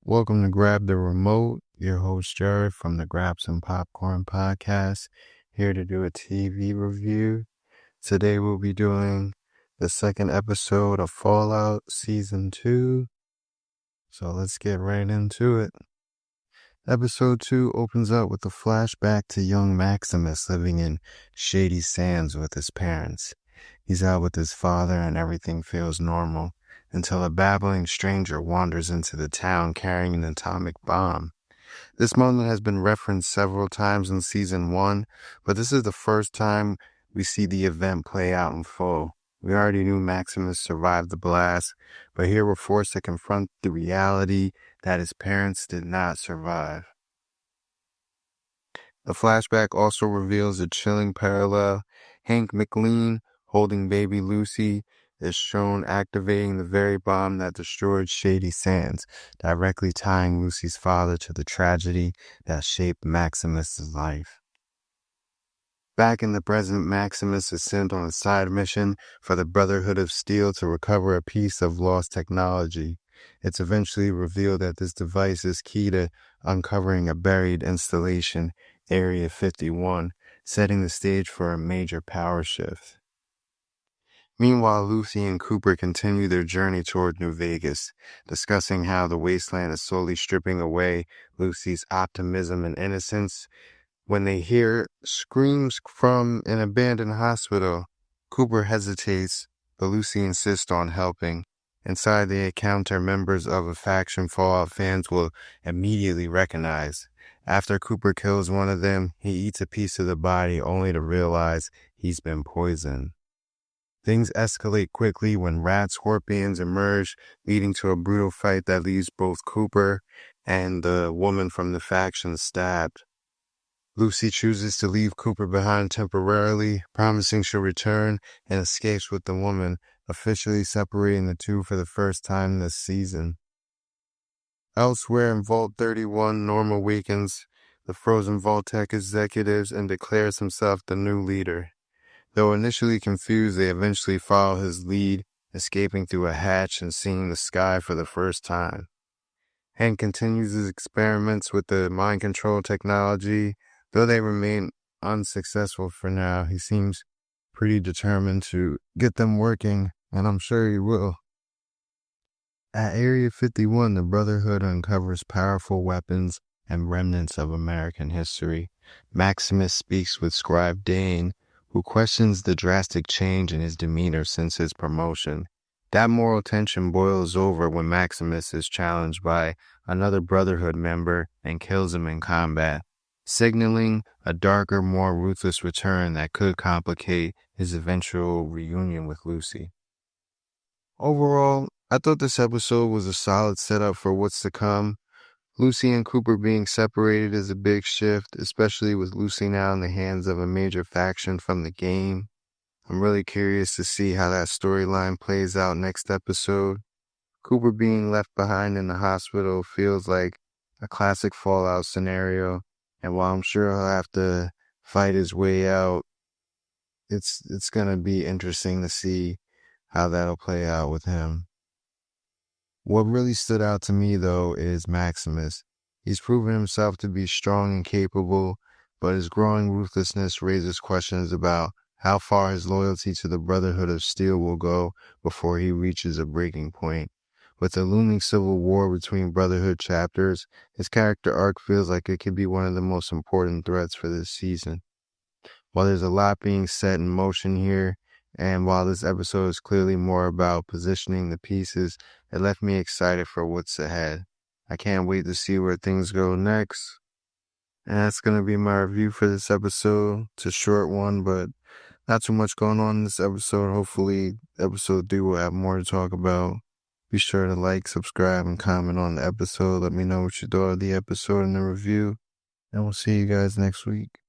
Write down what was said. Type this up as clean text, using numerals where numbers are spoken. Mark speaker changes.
Speaker 1: Welcome to Grab the Remote. Your host Jared from the Grab Some Popcorn podcast, here to do a TV review. Today we'll be doing the second episode of Fallout Season 2. So let's get right into it. Episode 2 opens up with a flashback to young Maximus living in Shady Sands with his parents. He's out with his father and everything feels normal, until a babbling stranger wanders into the town carrying an atomic bomb. This moment has been referenced several times in Season 1, but this is the first time we see the event play out in full. We already knew Maximus survived the blast, but here we're forced to confront the reality that his parents did not survive. The flashback also reveals a chilling parallel. Hank Maclean, holding baby Lucy, is shown activating the very bomb that destroyed Shady Sands, directly tying Lucy's father to the tragedy that shaped Maximus's life. Back in the present, Maximus is sent on a side mission for the Brotherhood of Steel to recover a piece of lost technology. It's eventually revealed that this device is key to uncovering a buried installation, Area 51, setting the stage for a major power shift. Meanwhile, Lucy and Cooper continue their journey toward New Vegas, discussing how the wasteland is slowly stripping away Lucy's optimism and innocence. When they hear screams from an abandoned hospital, Cooper hesitates, but Lucy insists on helping. Inside, they encounter members of a faction Fallout fans will immediately recognize. After Cooper kills one of them, he eats a piece of the body only to realize he's been poisoned. Things escalate quickly when radscorpions emerge, leading to a brutal fight that leaves both Cooper and the woman from the faction stabbed. Lucy chooses to leave Cooper behind temporarily, promising she'll return, and escapes with the woman, officially separating the two for the first time this season. Elsewhere in Vault 31, Norm awakens the frozen Vault-Tec executives and declares himself the new leader. Though initially confused, they eventually follow his lead, escaping through a hatch and seeing the sky for the first time. Hank continues his experiments with the mind control technology. Though they remain unsuccessful for now, he seems pretty determined to get them working, and I'm sure he will. At Area 51, the Brotherhood uncovers powerful weapons and remnants of American history. Maximus speaks with Scribe Dane, who questions the drastic change in his demeanor since his promotion. That moral tension boils over when Maximus is challenged by another Brotherhood member and kills him in combat, signaling a darker, more ruthless return that could complicate his eventual reunion with Lucy. Overall, I thought this episode was a solid setup for what's to come. Lucy and Cooper being separated is a big shift, especially with Lucy now in the hands of a major faction from the game. I'm really curious to see how that storyline plays out next episode. Cooper being left behind in the hospital feels like a classic Fallout scenario, and while I'm sure he'll have to fight his way out, it's going to be interesting to see how that'll play out with him. What really stood out to me, though, is Maximus. He's proven himself to be strong and capable, but his growing ruthlessness raises questions about how far his loyalty to the Brotherhood of Steel will go before he reaches a breaking point. With the looming civil war between Brotherhood chapters, his character arc feels like it could be one of the most important threats for this season. While there's a lot being set in motion here, and while this episode is clearly more about positioning the pieces, it left me excited for what's ahead. I can't wait to see where things go next. And that's going to be my review for this episode. It's a short one, but not too much going on in this episode. Hopefully, episode 3 will have more to talk about. Be sure to like, subscribe, and comment on the episode. Let me know what you thought of the episode and the review. And we'll see you guys next week.